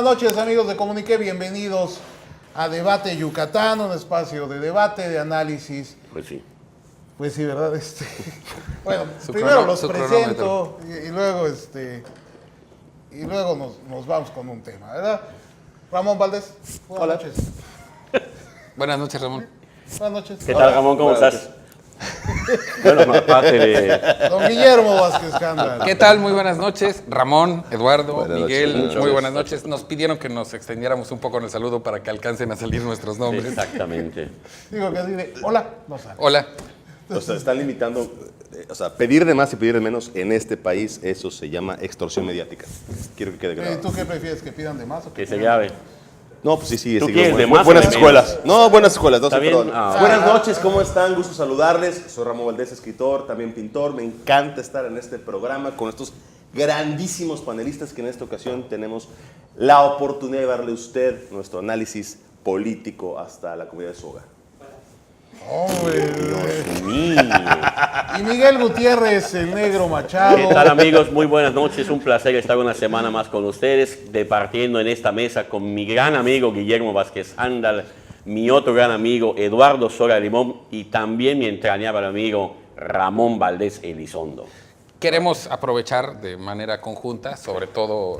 Buenas noches, amigos de Comuniqué, bienvenidos a Debate Yucatán, un espacio de debate, de análisis. Pues sí. Pues sí, ¿verdad? Bueno, primero los presento y luego nos vamos con un tema, ¿verdad? Ramón Valdés, buenas noches. Buenas noches, Ramón. Buenas noches. ¿Qué tal, Ramón? ¿Cómo estás? Bueno, aparte de... Don Guillermo Vázquez Cándara. ¿Qué tal? Muy buenas noches. Ramón, Eduardo, buenas Miguel, noches. muy buenas noches. Nos pidieron que nos extendiéramos un poco en el saludo para que alcancen a salir nuestros nombres. Exactamente. Digo que así de, hola, no sale. Hola. O sea, están limitando, pedir de más y pedir de menos en este país, eso se llama extorsión mediática. Quiero que quede grabado. ¿Tú qué prefieres, que pidan de más o Que se pidan llave. No, pues sí, ¿Tú sí. quieres de más Buenas o de escuelas. menos? No, buenas escuelas. No, sí, ¿Está bien? perdón. Ah. Buenas noches, ¿cómo están? Gusto saludarles. Soy Ramón Valdés, escritor, también pintor. Me encanta estar en este programa con estos grandísimos panelistas que en esta ocasión tenemos la oportunidad de darle a usted nuestro análisis político hasta la comunidad de su hogar. Hombre. Dios mío. Y Miguel Gutiérrez, el negro Machado. ¿Qué tal, amigos? Muy buenas noches. Un placer estar una semana más con ustedes, departiendo en esta mesa con mi gran amigo Guillermo Vázquez Ándal, mi otro gran amigo Eduardo Sola Limón y también mi entrañable amigo Ramón Valdés Elizondo. Queremos aprovechar de manera conjunta, sobre todo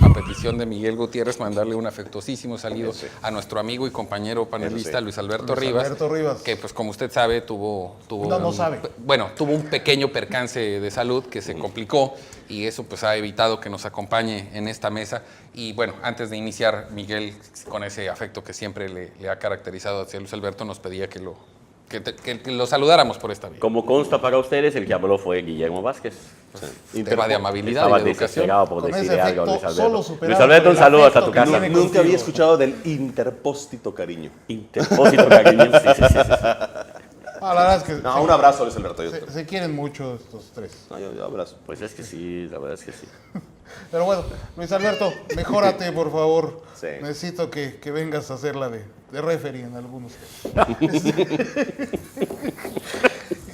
a petición de Miguel Gutiérrez, mandarle un afectuosísimo saludo a nuestro amigo y compañero panelista Luis Alberto Rivas, que pues como usted sabe tuvo un pequeño percance de salud que se complicó y eso pues ha evitado que nos acompañe en esta mesa. Y bueno, antes de iniciar, Miguel, con ese afecto que siempre le ha caracterizado hacia Luis Alberto, nos pedía que lo saludáramos por esta vía. Como consta para ustedes, el que habló fue Guillermo Vázquez. Tema de amabilidad Estaba y de educación. desesperado por Con ese decirle algo a Luis afecto, solo Alberto. superado Luis Alberto, por un el saludo hasta afecto tu que casa. tiene Nunca contigo. había escuchado del interpósito cariño. Interpósito cariño. Sí. La verdad es que No, un abrazo, Luis Alberto. se quieren mucho estos tres. No, yo abrazo. Pues es que sí, la verdad es que sí. Pero bueno, Luis Alberto, mejórate, por favor. Sí. Necesito que vengas a hacer la de referee en algunos.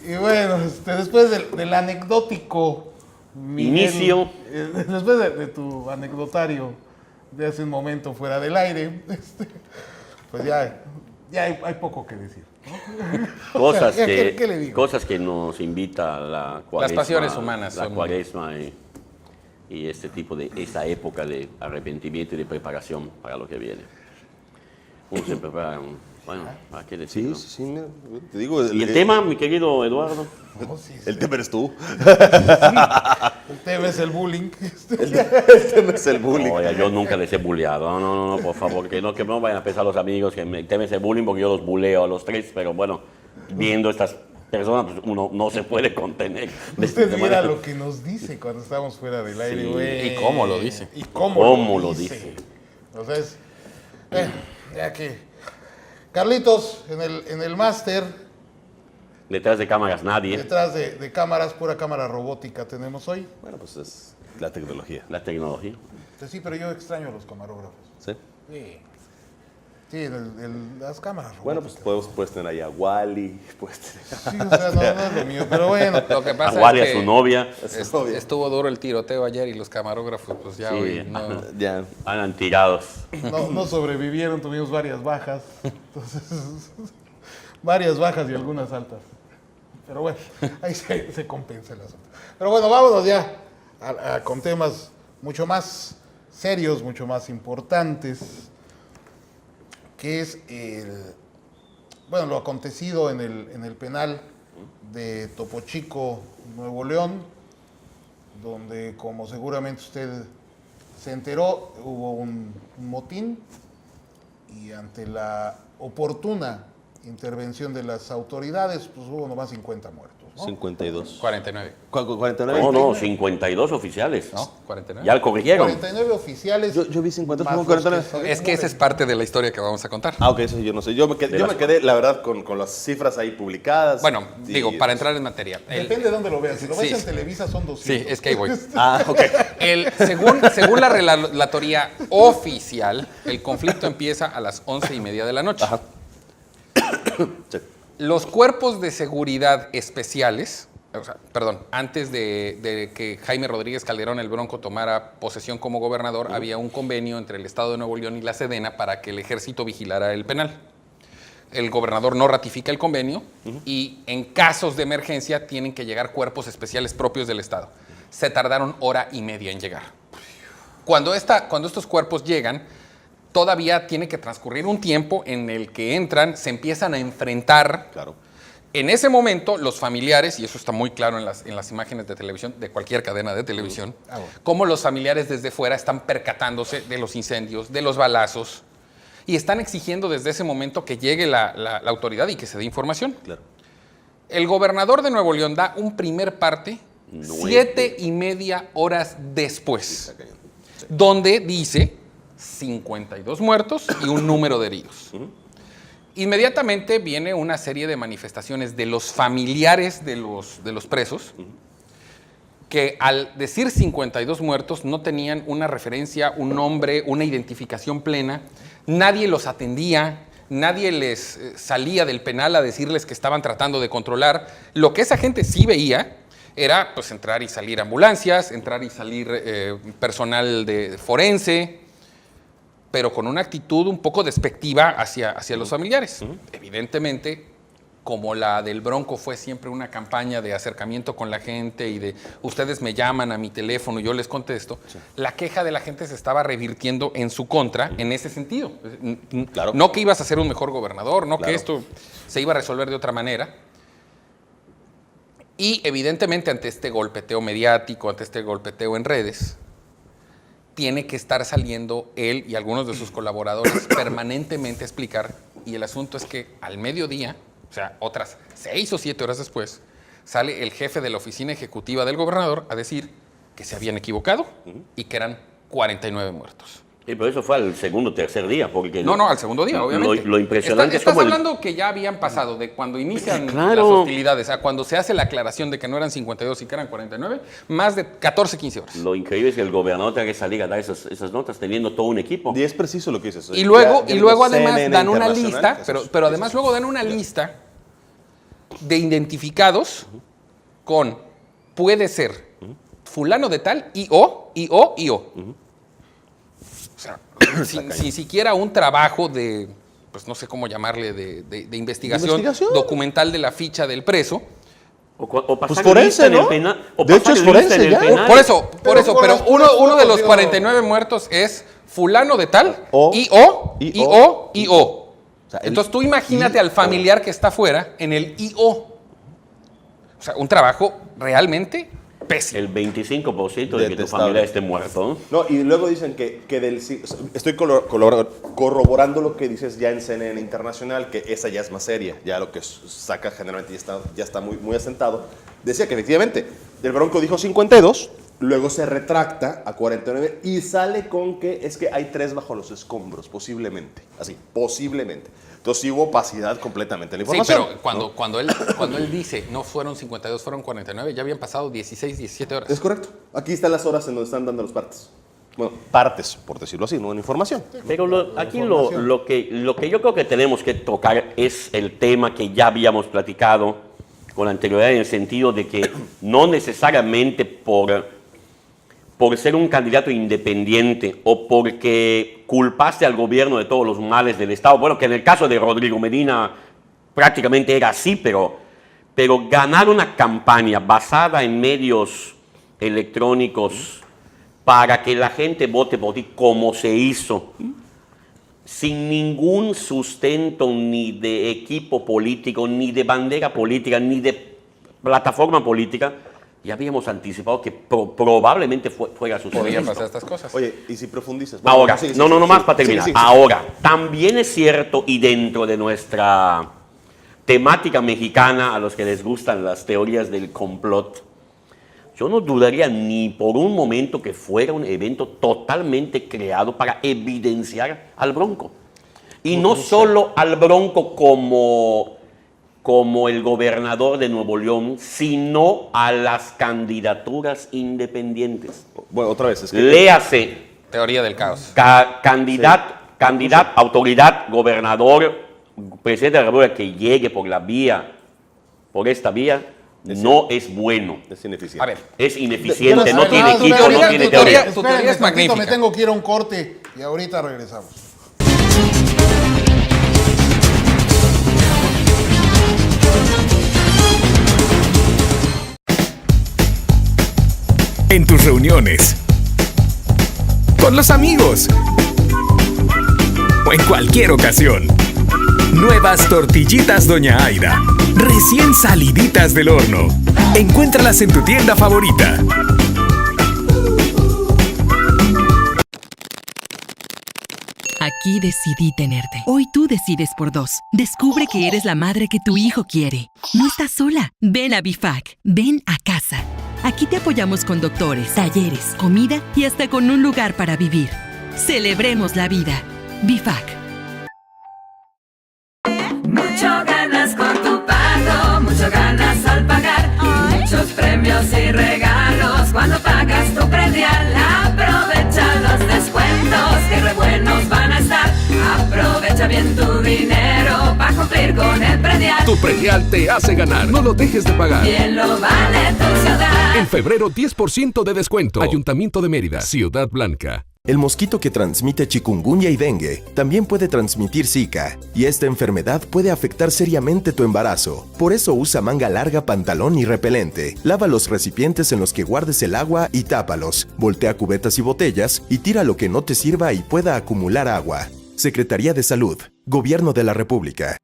Y bueno, después del anecdótico Miguel, Inicio. Después de tu anecdotario de hace un momento fuera del aire, pues ya hay poco que decir. Cosas ¿Qué le digo? cosas que nos invita a la cuaresma. Las pasiones humanas La son- cuaresma y esta época de arrepentimiento y de preparación para lo que viene. Uno se prepara, bueno, ¿a qué decir? Sí, mira, te digo. ¿Y el tema, mi querido Eduardo? No, sí, El tema eres tú. el tema es el bullying. El tema es el bullying. Oye, yo nunca les he bulleado. No, por favor, que no vayan a pensar los amigos que me temen ese bullying porque yo los buleo a los tres, pero bueno, viendo estas personas, pues uno no se puede contener. Usted viera lo que nos dice cuando estamos fuera del aire, Sí. güey. Y cómo lo dice. Y cómo lo dice. O sea, ya que... Carlitos, en el máster, Detrás de cámaras nadie. detrás de cámaras, pura cámara robótica tenemos hoy. Bueno, pues es la tecnología. La tecnología. Sí, pero yo extraño a los camarógrafos. ¿Sí? Sí, las cámaras Bueno, robóticas. pues puedes tener ahí a Wally, puedes tener... Sí, o sea, no es lo mío, pero bueno. Lo que A pasa Wally, es a que su novia. estuvo duro el tiroteo ayer y los camarógrafos pues ya Sí. hoy no... Ya. Andan tirados. No sobrevivieron, tuvimos varias bajas. Entonces, varias bajas y algunas altas. Pero bueno, ahí se compensa el asunto. Pero bueno, vámonos ya con temas mucho más serios, mucho más importantes, que es lo acontecido en el penal de Topo Chico, Nuevo León, donde, como seguramente usted se enteró, hubo un motín y ante la oportuna intervención de las autoridades, pues hubo nomás 50 muertos, ¿no? 52. 49, 49. No, 52 oficiales. ¿no? 49. Ya lo corrigieron. 49 oficiales. Yo vi 52, más ¿cómo los 49? Es que esa es parte de la historia que vamos a contar. Ah, ok, eso yo no sé. Yo me quedé, la verdad, con las cifras ahí publicadas. Bueno, Y- digo, para entrar en materia. Depende de dónde lo veas. Si lo ves Sí. en Televisa son 200. Sí, es que ahí voy. Ah, ok. Según la relatoría oficial, el conflicto empieza a las 11:30 de la noche. Ajá. Sí. Los cuerpos de seguridad especiales antes de que Jaime Rodríguez Calderón, el Bronco, tomara posesión como gobernador, había un convenio entre el Estado de Nuevo León y la Sedena para que el ejército vigilara el penal. El gobernador no ratifica el convenio y en casos de emergencia tienen que llegar cuerpos especiales propios del Estado. Se tardaron 1.5 horas en llegar. Cuando estos cuerpos llegan, todavía tiene que transcurrir un tiempo en el que entran, se empiezan a enfrentar. Claro. En ese momento, los familiares, y eso está muy claro en las imágenes de televisión, de cualquier cadena de televisión, cómo los familiares desde fuera están percatándose de los incendios, de los balazos, y están exigiendo desde ese momento que llegue la autoridad y que se dé información. Claro. El gobernador de Nuevo León da un primer parte 7.5 horas después, donde dice 52 muertos y un número de heridos. Inmediatamente viene una serie de manifestaciones de los familiares de los presos, que al decir 52 muertos no tenían una referencia, un nombre, una identificación plena. Nadie los atendía, nadie les salía del penal a decirles que estaban tratando de controlar. Lo que esa gente sí veía era pues entrar y salir ambulancias, entrar y salir personal de forense, pero con una actitud un poco despectiva hacia los familiares. Evidentemente, como la del Bronco fue siempre una campaña de acercamiento con la gente y de ustedes me llaman a mi teléfono y yo les contesto, la queja de la gente se estaba revirtiendo en su contra en ese sentido. Claro. No que ibas a ser un mejor gobernador, no que esto se iba a resolver de otra manera. Y evidentemente ante este golpeteo mediático, ante este golpeteo en redes, tiene que estar saliendo él y algunos de sus colaboradores permanentemente a explicar, y el asunto es que al mediodía, o sea, otras 6 o 7 horas después, sale el jefe de la oficina ejecutiva del gobernador a decir que se habían equivocado y que eran 49 muertos. Sí, pero eso fue al segundo o tercer día, porque... No, al segundo día, obviamente. Lo impresionante es Estás como hablando que ya habían pasado, de cuando inician Claro. las hostilidades a cuando se hace la aclaración de que no eran 52 y que eran 49, más de 14, 15 horas. Lo increíble es que el gobernador tenga que salir a dar esas notas teniendo todo un equipo. Y es preciso lo que dices. Y luego además CNN dan una Internacional, lista, pero además luego dan una lista de identificados con puede ser fulano de tal y o. O sea, sin siquiera un trabajo de, pues no sé cómo llamarle, de investigación documental de la ficha del preso. O pasar Pues forense, lista en el ¿no? penal, o De hecho, pasar es forense lista en el ya. penal. Por eso, Pero uno de los 49 muertos es fulano de tal O. y o. O sea, Entonces tú imagínate al familiar que está afuera en el IO. O sea, un trabajo realmente pésimo. El 25% de que tu Detestable. familia esté muerto. No, y luego dicen que estoy corroborando lo que dices ya en CNN Internacional, que esa ya es más seria, ya lo que saca generalmente ya está muy, muy asentado. Decía que efectivamente el Bronco dijo 52, luego se retracta a 49 y sale con que es que hay 3 bajo los escombros, posiblemente, así, posiblemente. Entonces sí hubo opacidad completamente en la información. Sí, pero cuando él dice no fueron 52, fueron 49, ya habían pasado 16, 17 horas. Es correcto. Aquí están las horas en donde están dando los partes. Bueno, partes, por decirlo así, no en información. Pero aquí lo que yo creo que tenemos que tocar es el tema que ya habíamos platicado con anterioridad, en el sentido de que no necesariamente por ser un candidato independiente o porque culpaste al gobierno de todos los males del Estado, bueno, que en el caso de Rodrigo Medina prácticamente era así, pero ganar una campaña basada en medios electrónicos para que la gente vote por ti como se hizo, sin ningún sustento ni de equipo político, ni de bandera política, ni de plataforma política, ya habíamos anticipado que probablemente fuera a suceder. Podrían pasar estas cosas. Oye, y si profundizas. Bueno, Ahora, sí, no, más para terminar. Sí. Ahora, también es cierto, y dentro de nuestra temática mexicana, a los que les gustan las teorías del complot, yo no dudaría ni por un momento que fuera un evento totalmente creado para evidenciar al Bronco. Y no solo al Bronco como el gobernador de Nuevo León, sino a las candidaturas independientes. Bueno, otra vez, es que... Léase, Teoría del caos. candidato, autoridad, gobernador, presidente de la República que llegue por esta vía, no es bueno. Es ineficiente. A ver. Es ineficiente, no tiene tu quito, no teoría- tiene tu teoría- teoría. tu teoría es Espérenme tantito, magnífica. me tengo que ir a un corte y ahorita regresamos. En tus reuniones, con los amigos o en cualquier ocasión. Nuevas tortillitas Doña Aida, recién saliditas del horno. Encuéntralas en tu tienda favorita. Aquí decidí tenerte. Hoy tú decides por dos. Descubre que eres la madre que tu hijo quiere. No estás sola. Ven a BIFAC. Ven a casa. Aquí te apoyamos con doctores, talleres, comida y hasta con un lugar para vivir. Celebremos la vida. BIFAC. Mucho ganas con tu pago, mucho ganas al pagar. Muchos premios y regalos cuando pagas tu predial. Aprovecha los descuentos que re buenos van a estar. Aprovecha bien tu dinero para cumplir con el predial. Tu predial te hace ganar, no lo dejes de pagar. Bien lo vale tu ciudad. En febrero 10% de descuento. Ayuntamiento de Mérida, Ciudad Blanca. El mosquito que transmite chikungunya y dengue también puede transmitir Zika, y esta enfermedad puede afectar seriamente tu embarazo. Por eso usa manga larga, pantalón y repelente. Lava los recipientes en los que guardes el agua y tápalos. Voltea cubetas y botellas y tira lo que no te sirva y pueda acumular agua. Secretaría de Salud, Gobierno de la República.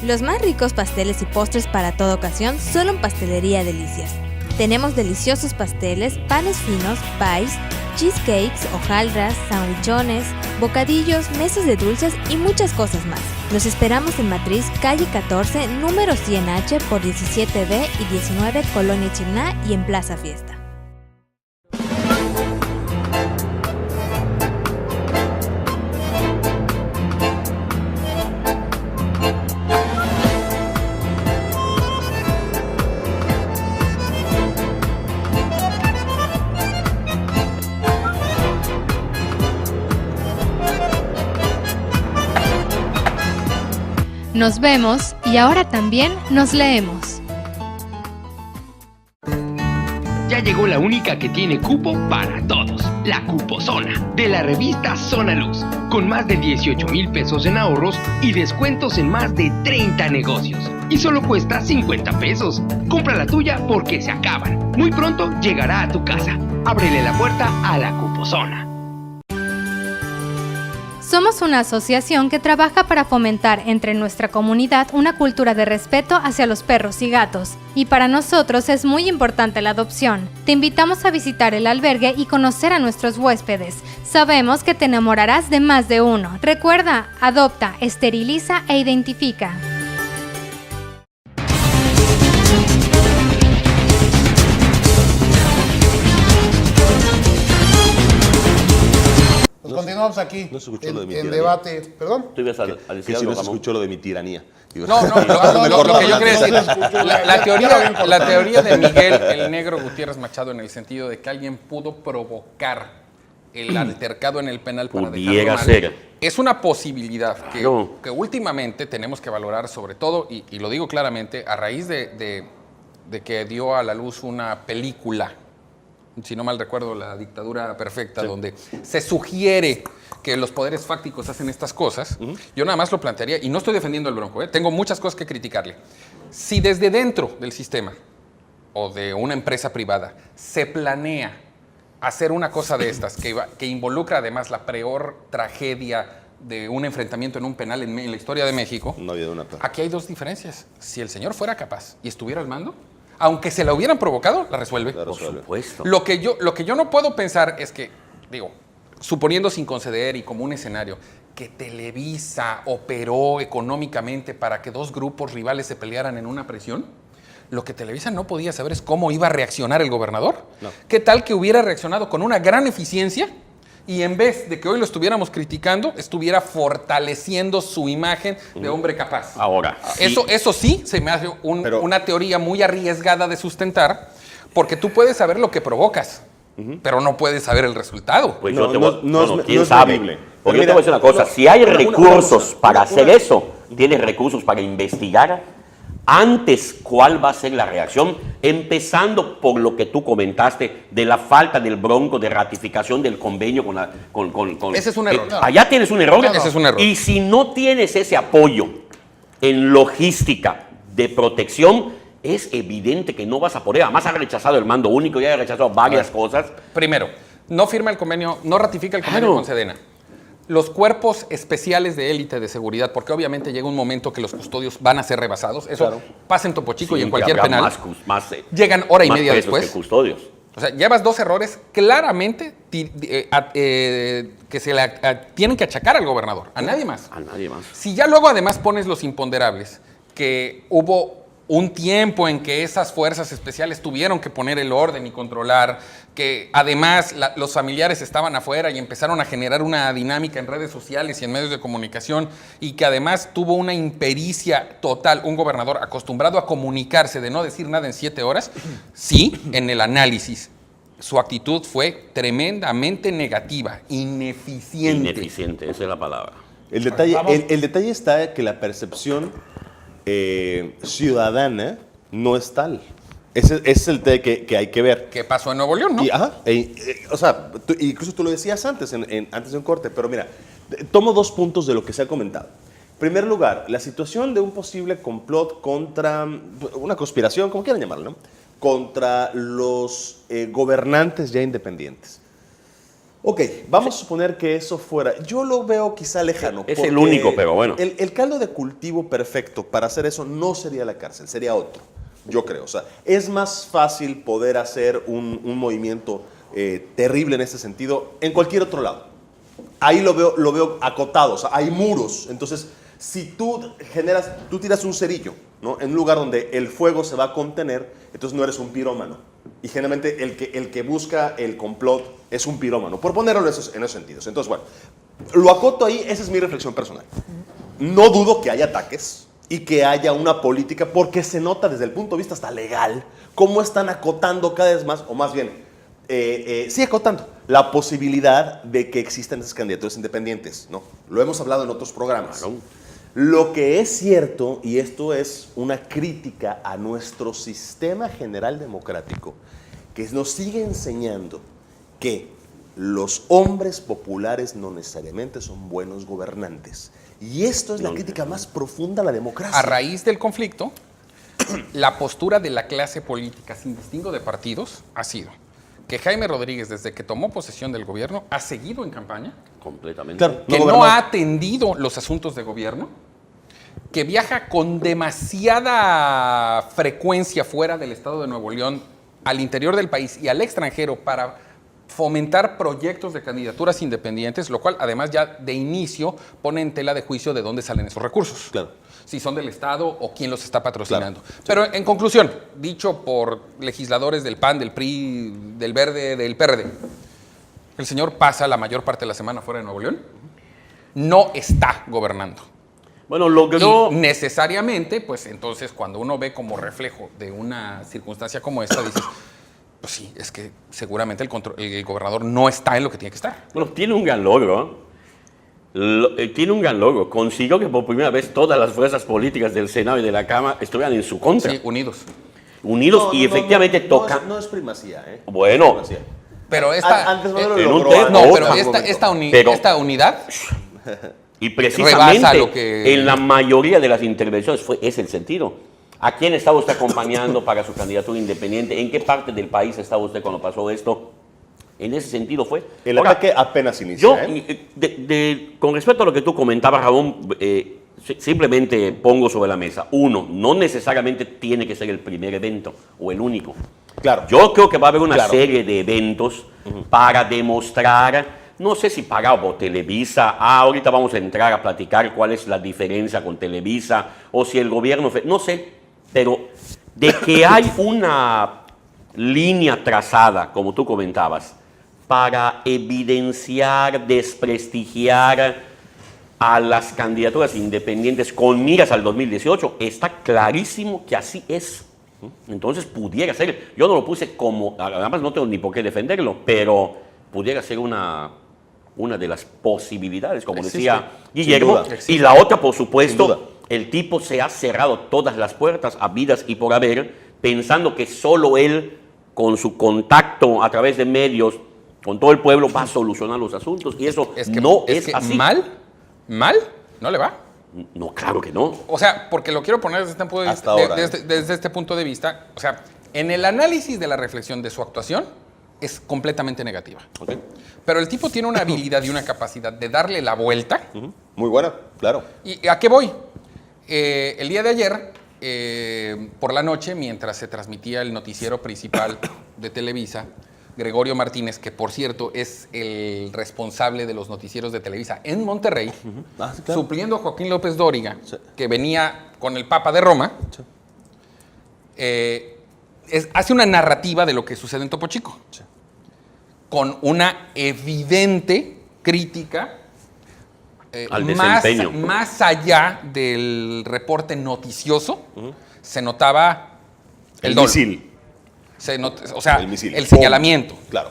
Los más ricos pasteles y postres para toda ocasión solo en Pastelería Delicias. Tenemos deliciosos pasteles, panes finos, pies, cheesecakes, hojaldras, sandwichones, bocadillos, mesas de dulces y muchas cosas más. Los esperamos en Matriz, calle 14, número 100H por 17B y 19, Colonia Chimná y en Plaza Fiesta. Nos vemos y ahora también nos leemos. Ya llegó la única que tiene cupo para todos, la Cuposona, de la revista Zona Luz, con más de 18,000 pesos en ahorros y descuentos en más de 30 negocios. Y solo cuesta 50 pesos. Compra la tuya porque se acaban. Muy pronto llegará a tu casa. Ábrele la puerta a la Cuposona. Somos una asociación que trabaja para fomentar entre nuestra comunidad una cultura de respeto hacia los perros y gatos, y para nosotros es muy importante la adopción. Te invitamos a visitar el albergue y conocer a nuestros huéspedes. Sabemos que te enamorarás de más de uno. Recuerda, adopta, esteriliza e identifica. Continuamos aquí No se escuchó lo de mi en tiranía. debate. ¿Perdón? Tú ibas a decir Que si algo, no se Ramón. escuchó lo de mi tiranía. Digo, No, lo que yo quería decir, la teoría de Miguel el Negro Gutiérrez Machado, en el sentido de que alguien pudo provocar el altercado en el penal para Pudiera dejarlo mal, ser. es una posibilidad Claro. que últimamente tenemos que valorar, sobre todo, y lo digo claramente, a raíz de que dio a la luz una película, si no mal recuerdo, La Dictadura Perfecta, donde se sugiere que los poderes fácticos hacen estas cosas. Yo nada más lo plantearía, y no estoy defendiendo al Bronco, tengo muchas cosas que criticarle. Si desde dentro del sistema o de una empresa privada se planea hacer una cosa de estas, que involucra además la peor tragedia de un enfrentamiento en un penal en la historia de México, no había una aquí hay dos diferencias. Si el señor fuera capaz y estuviera al mando, aunque se la hubieran provocado, la resuelve. Por supuesto. Lo que yo no puedo pensar es que, digo, suponiendo sin conceder y como un escenario, que Televisa operó económicamente para que dos grupos rivales se pelearan en una prisión, lo que Televisa no podía saber es cómo iba a reaccionar el gobernador. No. ¿Qué tal que hubiera reaccionado con una gran eficiencia y en vez de que hoy lo estuviéramos criticando, estuviera fortaleciendo su imagen de hombre capaz? Ahora, Eso sí se me hace una teoría muy arriesgada de sustentar, porque tú puedes saber lo que provocas, pero no puedes saber el resultado. Pues No, yo te no, voy, no bueno, es- quién no es sabe. medible. Porque Pero yo te voy a decir mira, una cosa, si hay recursos para hacer eso, tienes recursos para investigar, Antes, ¿cuál va a ser la reacción? Empezando por lo que tú comentaste de la falta del bronco de ratificación del convenio con la... Ese es un error. Allá tienes un error. Ese es un error. Y si no tienes ese apoyo en logística de protección, es evidente que no vas a poder. Además, ha rechazado el mando único, ya ha rechazado varias cosas. Primero, no firma el convenio, no ratifica el convenio con Sedena. Los cuerpos especiales de élite de seguridad, porque obviamente llega un momento que los custodios van a ser rebasados. Eso pasa en Topo Chico y en cualquier penal. Llegan hora y media después. Que custodios. O sea, llevas 2 errores claramente que se le tienen que achacar al gobernador, a nadie más. A nadie más. Si ya luego además pones los imponderables, que hubo un tiempo en que esas fuerzas especiales tuvieron que poner el orden y controlar, que además los familiares estaban afuera y empezaron a generar una dinámica en redes sociales y en medios de comunicación, y que además tuvo una impericia total, un gobernador acostumbrado a comunicarse, de no decir nada en 7 horas, sí, en el análisis, su actitud fue tremendamente negativa, ineficiente. Ineficiente, esa es la palabra. El detalle está que la percepción ciudadana no es tal. Ese es el tema que hay que ver. ¿Qué pasó en Nuevo León, no? O sea, incluso tú lo decías antes de un corte, pero mira, tomo 2 puntos de lo que se ha comentado. En primer lugar, la situación de un posible complot contra, una conspiración, como quieran llamarlo, ¿no? Contra los gobernantes ya independientes. Ok, vamos a suponer que eso fuera. Yo lo veo quizá lejano. Es el único, pero bueno. El caldo de cultivo perfecto para hacer eso no sería la cárcel, sería otro, yo creo. O sea, es más fácil poder hacer un movimiento terrible en ese sentido en cualquier otro lado. Ahí lo veo acotado, o sea, hay muros. Entonces, si tú tiras un cerillo, ¿no? En un lugar donde el fuego se va a contener, entonces no eres un pirómano. Y generalmente el que busca el complot es un pirómano, por ponerlo en esos sentidos. Entonces, bueno, lo acoto ahí, esa es mi reflexión personal. No dudo que haya ataques y que haya una política, porque se nota desde el punto de vista hasta legal cómo están acotando cada vez más, o más bien, sí acotando, la posibilidad de que existan esas candidaturas independientes, ¿no? Lo hemos hablado en otros programas. Claro. Lo que es cierto, y esto es una crítica a nuestro sistema general democrático, que nos sigue enseñando que los hombres populares no necesariamente son buenos gobernantes. Y esto es la crítica más profunda a la democracia. A raíz del conflicto, la postura de la clase política, sin distingo de partidos, ha sido que Jaime Rodríguez, desde que tomó posesión del gobierno, ha seguido en campaña. Completamente. Claro, que no ha atendido los asuntos de gobierno, que viaja con demasiada frecuencia fuera del estado de Nuevo León, al interior del país y al extranjero para fomentar proyectos de candidaturas independientes, lo cual además ya de inicio pone en tela de juicio de dónde salen esos recursos. Claro. Si son del Estado o quién los está patrocinando. Claro. Pero en conclusión, dicho por legisladores del PAN, del PRI, del Verde, del PRD, el señor pasa la mayor parte de la semana fuera de Nuevo León, no está gobernando. Bueno, logró... Y necesariamente, pues entonces cuando uno ve como reflejo de una circunstancia como esta, dices, pues sí, es que seguramente el gobernador no está en lo que tiene que estar. Bueno, tiene un gran logro. Tiene un gran logro. Consiguió que por primera vez todas las fuerzas políticas del Senado y de la Cámara estuvieran en su contra. Sí, unidos. Unidos y efectivamente toca... No es primacía, ¿eh? Bueno. No es primacía. Pero esta... Antes no lo en un logró. tema, No, pero esta unidad... Y precisamente lo que... en la mayoría de las intervenciones es el sentido. ¿A quién estaba usted acompañando para su candidatura independiente? ¿En qué parte del país estaba usted cuando pasó esto? En ese sentido fue. El ataque apenas inicia. Con respecto a lo que tú comentabas, Ramón, simplemente pongo sobre la mesa. Uno, no necesariamente tiene que ser el primer evento o el único. Claro. Yo creo que va a haber una serie de eventos para demostrar, no sé si pagado por Televisa, ahorita vamos a entrar a platicar cuál es la diferencia con Televisa, o si el gobierno, no sé, pero de que hay una línea trazada, como tú comentabas, para evidenciar, desprestigiar a las candidaturas independientes con miras al 2018, está clarísimo que así es. Entonces pudiera ser, yo no lo puse como, además no tengo ni por qué defenderlo, pero pudiera ser una de las posibilidades, como decía Guillermo. Y la otra, por supuesto, El tipo se ha cerrado todas las puertas habidas y por haber, pensando que solo él, con su contacto a través de medios, con todo el pueblo, va a solucionar los asuntos. Y eso no es así. Mal, no le va. No, claro que no. O sea, porque lo quiero poner desde este punto de vista. Desde este punto de vista, o sea, en el análisis de la reflexión de su actuación, es completamente negativa. Okay. Pero el tipo tiene una habilidad y una capacidad de darle la vuelta. Muy buena, claro. ¿Y a qué voy? El día de ayer, por la noche, mientras se transmitía el noticiero principal de Televisa, Gregorio Martínez, que por cierto es el responsable de los noticieros de Televisa en Monterrey, supliendo a Joaquín López Dóriga, que venía con el Papa de Roma, hace una narrativa de lo que sucede en Topo Chico, con una evidente crítica al desempeño. más allá del reporte noticioso, se notaba el misil. O sea, el señalamiento. Claro.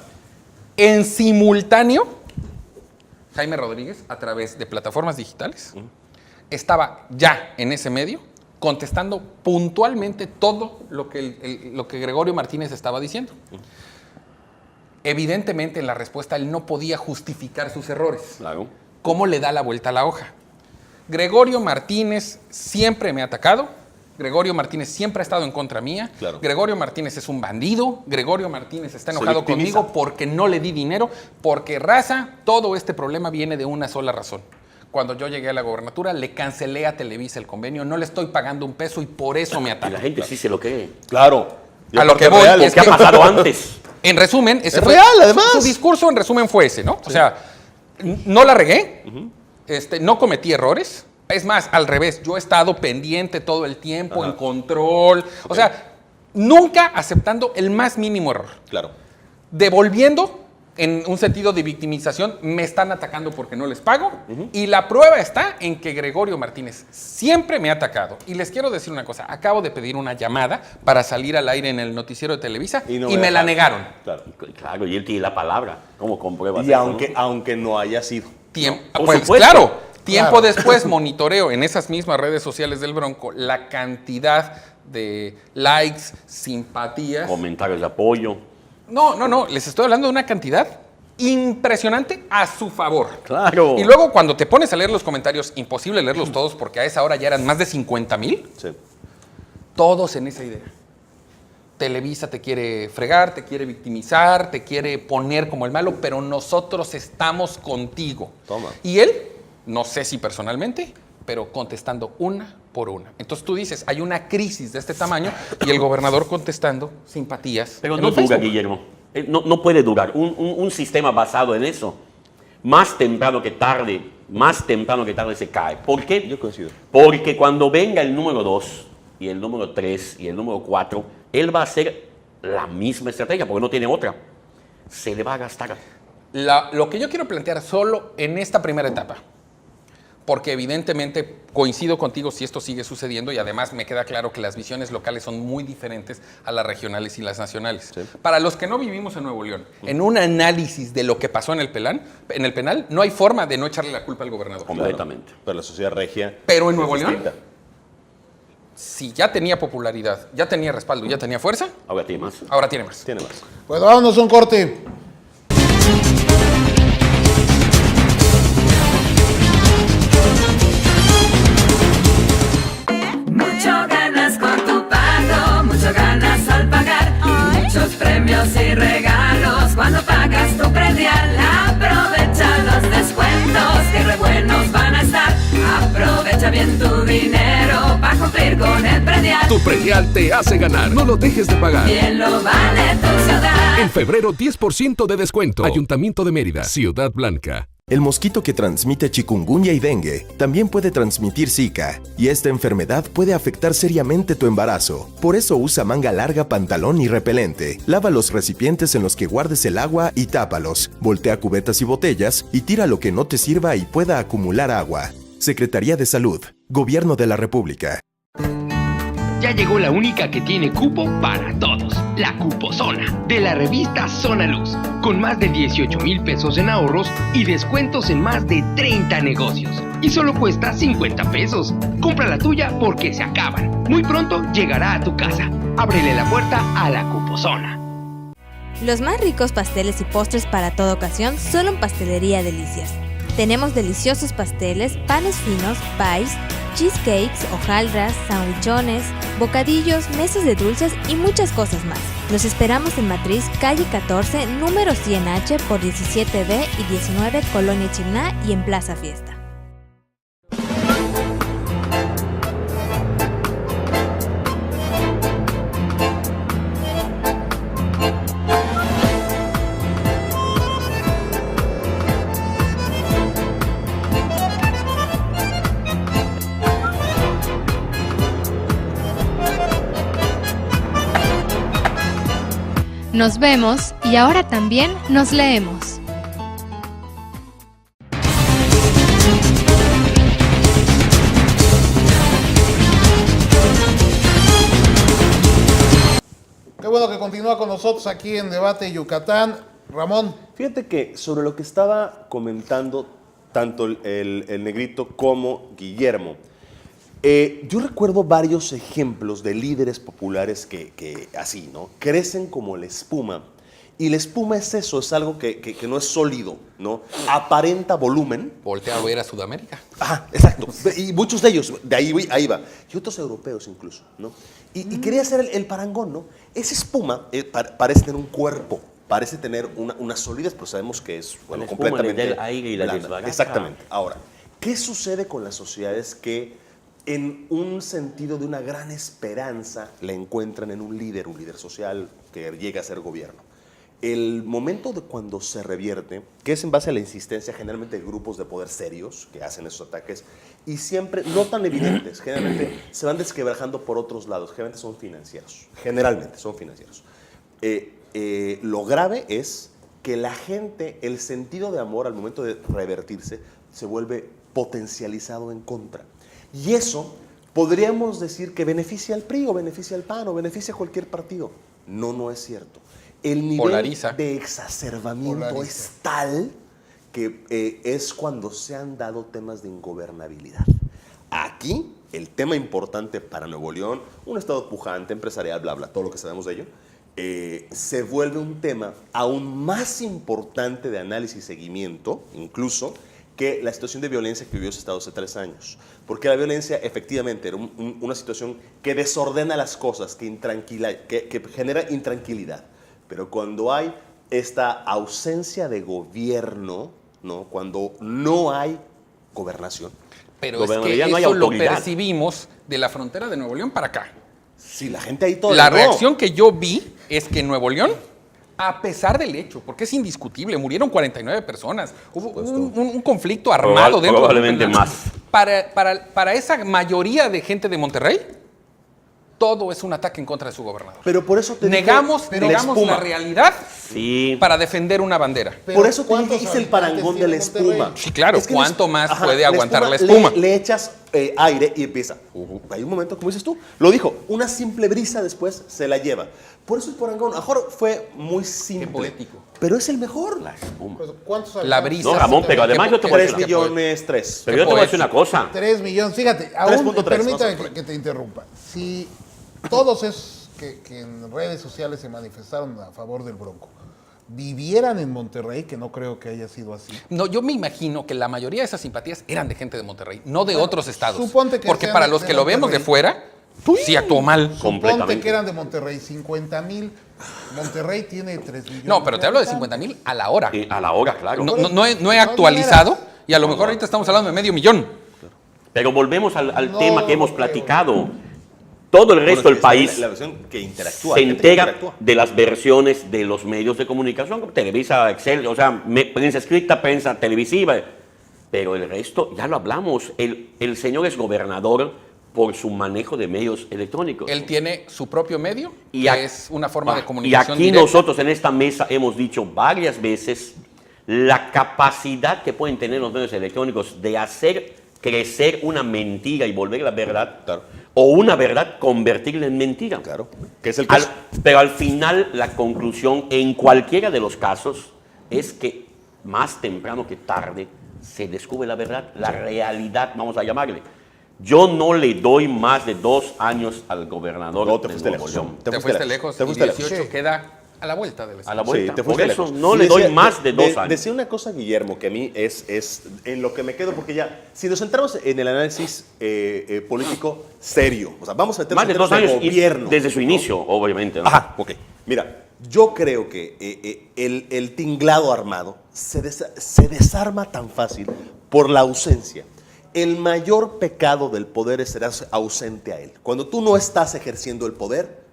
En simultáneo, Jaime Rodríguez, a través de plataformas digitales, estaba ya en ese medio contestando puntualmente todo lo que Gregorio Martínez estaba diciendo. Evidentemente, en la respuesta él no podía justificar sus errores. Claro. ¿Cómo le da la vuelta a la hoja? Gregorio Martínez siempre me ha atacado. Gregorio Martínez siempre ha estado en contra mía. Claro. Gregorio Martínez es un bandido. Gregorio Martínez está enojado conmigo porque no le di dinero. Porque, raza, todo este problema viene de una sola razón. Cuando yo llegué a la gobernatura, le cancelé a Televisa el convenio. No le estoy pagando un peso y por eso me ataca. Y la gente sí se lo cree. Claro. A lo que voy es ¿qué ha pasado antes? En resumen, es real, además. Su discurso en resumen fue ese, ¿no? Sí. O sea, no la regué, no cometí errores. Es más, al revés, yo he estado pendiente todo el tiempo, en control. Okay. O sea, nunca aceptando el más mínimo error. Claro. Devolviendo, en un sentido de victimización, me están atacando porque no les pago. Y la prueba está en que Gregorio Martínez siempre me ha atacado. Y les quiero decir una cosa, acabo de pedir una llamada para salir al aire en el noticiero de Televisa y me la negaron. Claro, y él tiene la palabra. ¿Cómo compruebas y eso? aunque no haya sido. Pues claro, tiempo después monitoreo en esas mismas redes sociales del Bronco la cantidad de likes, simpatías. Comentarios de apoyo. No, les estoy hablando de una cantidad impresionante a su favor. Claro. Y luego cuando te pones a leer los comentarios, imposible leerlos todos porque a esa hora ya eran más de 50,000. Sí. Todos en esa idea. Televisa te quiere fregar, te quiere victimizar, te quiere poner como el malo, pero nosotros estamos contigo. Toma. Y él, no sé si personalmente, pero contestando una por una. Entonces tú dices, hay una crisis de este tamaño y el gobernador contestando simpatías. Pero no dura, Guillermo. No puede durar. Un sistema basado en eso, más temprano que tarde se cae. ¿Por qué? Yo coincido. Porque cuando venga el número 2 y el número 3 y el número 4, él va a hacer la misma estrategia porque no tiene otra. Se le va a gastar. Lo que yo quiero plantear solo en esta primera etapa, porque evidentemente coincido contigo si esto sigue sucediendo y además me queda claro que las visiones locales son muy diferentes a las regionales y las nacionales. Sí. Para los que no vivimos en Nuevo León, en un análisis de lo que pasó en el penal, no hay forma de no echarle la culpa al gobernador. Completamente. Claro. Pero la sociedad regia. Pero en Nuevo León, si ya tenía popularidad, ya tenía respaldo, ya tenía fuerza. Ahora tiene más. Ahora tiene más. Tiene más. Pues vámonos a un corte. Mucho ganas con tu pago, mucho ganas al pagar. Muchos premios y regalos cuando pagas tu predial. Aprovecha los descuentos que re buenos van a estar. Aprovecha bien tu dinero para cumplir con el predial. Tu predial te hace ganar, no lo dejes de pagar. Bien lo vale tu ciudad. En febrero 10% de descuento. Ayuntamiento de Mérida, Ciudad Blanca. El mosquito que transmite chikungunya y dengue también puede transmitir Zika, y esta enfermedad puede afectar seriamente tu embarazo. Por eso usa manga larga, pantalón y repelente. Lava los recipientes en los que guardes el agua y tápalos. Voltea cubetas y botellas y tira lo que no te sirva y pueda acumular agua. Secretaría de Salud, Gobierno de la República. Ya llegó la única que tiene cupo para todos, la Cuposona, de la revista Zona Luz, con más de 18,000 pesos en ahorros y descuentos en más de 30 negocios. Y solo cuesta 50 pesos. Compra la tuya porque se acaban. Muy pronto llegará a tu casa. Ábrele la puerta a la Cuposona. Los más ricos pasteles y postres para toda ocasión solo en Pastelería Delicias. Tenemos deliciosos pasteles, panes finos, pies, cheesecakes, hojaldras, sandwichones, bocadillos, mesas de dulces y muchas cosas más. Los esperamos en Matriz, calle 14, número 100H por 17B y 19, Colonia Chimná y en Plaza Fiesta. Nos vemos y ahora también nos leemos. Qué bueno que continúa con nosotros aquí en Debate Yucatán. Ramón. Fíjate que sobre lo que estaba comentando tanto el Negrito como Guillermo, yo recuerdo varios ejemplos de líderes populares que así, ¿no? Crecen como la espuma. Y la espuma es eso, es algo que no es sólido, ¿no? Aparenta volumen. Voltea a ver a Sudamérica. Ajá, exacto. Y muchos de ellos, de ahí va. Y otros europeos incluso, ¿no? Y quería hacer el parangón, ¿no? Esa espuma parece tener un cuerpo, parece tener una solidez, pero sabemos que es, bueno, completamente del aire y la desbarata. Exactamente. Ahora, ¿qué sucede con las sociedades que en un sentido de una gran esperanza la encuentran en un líder social que llega a ser gobierno? El momento de cuando se revierte, que es en base a la insistencia generalmente de grupos de poder serios que hacen esos ataques, y siempre no tan evidentes, generalmente se van desquebrajando por otros lados, generalmente son financieros, lo grave es que la gente, el sentido de amor al momento de revertirse, se vuelve potencializado en contra. Y eso podríamos decir que beneficia al PRI o beneficia al PAN o beneficia a cualquier partido. No es cierto. El nivel polariza. De exacerbamiento es tal que es cuando se han dado temas de ingobernabilidad. Aquí, el tema importante para Nuevo León, un estado pujante, empresarial, bla, bla, todo lo que sabemos de ello, se vuelve un tema aún más importante de análisis y seguimiento, incluso, que la situación de violencia que vivió ese estado hace 3 años. Porque la violencia efectivamente era una situación que desordena las cosas, que genera intranquilidad. Pero cuando hay esta ausencia de gobierno, ¿no? Cuando no hay gobernación. Pero es que eso lo percibimos de la frontera de Nuevo León para acá. Sí, la gente ahí todo. La reacción que yo vi es que en Nuevo León, a pesar del hecho, porque es indiscutible, murieron 49 personas, hubo un conflicto armado dentro. Probablemente más. Para esa mayoría de gente de Monterrey, todo es un ataque en contra de su gobernador. Pero por eso te negamos la realidad para defender una bandera. Pero por eso te hice el parangón de la espuma. Sí, claro. Es que ¿cuánto más puede aguantar la espuma? Le echas aire y empieza. Hay un momento, como dices tú, lo dijo, una simple brisa después se la lleva. Por eso el parangón, a mejor fue muy simple. Qué poético. Pero es el mejor. La espuma. ¿Cuántos la brisa. No, Ramón, pero además yo te voy a decir 3 millones, 3. Pero yo te voy a decir una cosa. 3 millones, fíjate, permítame que te interrumpa. Si todos esos que en redes sociales se manifestaron a favor del Bronco vivieran en Monterrey, que no creo que haya sido así. No, yo me imagino que la mayoría de esas simpatías eran de gente de Monterrey, no de otros estados. Suponte que porque para los que lo vemos de fuera, sí actuó mal. Suponte que eran de Monterrey, 50,000. Monterrey tiene 3 millones. No, pero te hablo de 50,000 a la hora. A la hora, claro. No he actualizado y a lo mejor ahorita estamos hablando de 500,000. Pero volvemos al tema que hemos platicado. Todo el resto del país la versión que interactúa, se entera de las versiones de los medios de comunicación, como Televisa, Excel, o sea, prensa escrita, prensa televisiva. Pero el resto, ya lo hablamos, el señor es gobernador por su manejo de medios electrónicos. Él tiene su propio medio, que es una forma de comunicación Y aquí directa. nosotros en esta mesa hemos dicho varias veces la capacidad que pueden tener los medios electrónicos de hacer crecer una mentira y volver la verdad. Claro. o una verdad convertirla en mentira. Claro, que es el caso. Pero al final la conclusión en cualquiera de los casos es que más temprano que tarde se descubre la verdad, la realidad, vamos a llamarle. Yo no le doy más de 2 años al gobernador No, te de fuiste Nuevo lejos. León. Te fuiste lejos. Te fuiste y lejos. 18 queda a la vuelta del A la vuelta. Sí, te Por fuiste eso lejos. no Sí, le doy decía- más de 2 años. Decía una cosa, Guillermo, que a mí es en lo que me quedo, porque ya, si nos centramos en el análisis político serio, o sea, vamos a meternos Más de en 2 temas años y gobierno. desde su inicio, obviamente. ¿no? Ajá, ok. Mira, yo creo que el tinglado armado se desarma tan fácil por la ausencia. El mayor pecado del poder es ser ausente a él. Cuando tú no estás ejerciendo el poder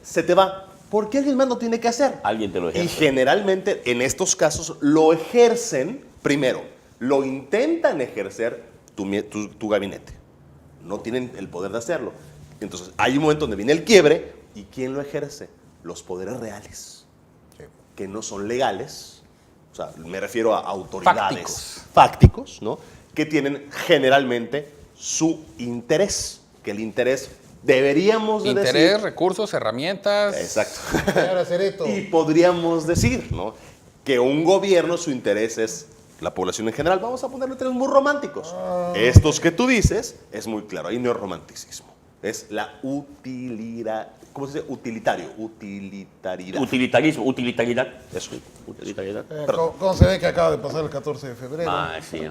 se te va. Porque alguien más lo tiene que hacer. Alguien te lo ejerce. Y generalmente en estos casos lo ejercen, primero, lo intentan ejercer tu gabinete. No tienen el poder de hacerlo. Entonces hay un momento donde viene el quiebre. ¿Y quién lo ejerce? Los poderes reales, que no son legales. O sea, me refiero a autoridades fácticos, ¿no? Que tienen generalmente su interés, que el interés deberíamos de decir. Interés, recursos, herramientas. Exacto. Ahora seré todo. Y podríamos decir, ¿no? Que un gobierno, su interés es la población en general. Vamos a ponerle términos muy románticos. Estos que tú dices, es muy claro, ahí no es romanticismo. Es la utilidad. ¿Cómo se dice? Utilitaridad. Utilitarismo, utilitaridad. Eso. Utilitaridad. ¿Cómo se ve que acaba de pasar el 14 de febrero? Ah, sí.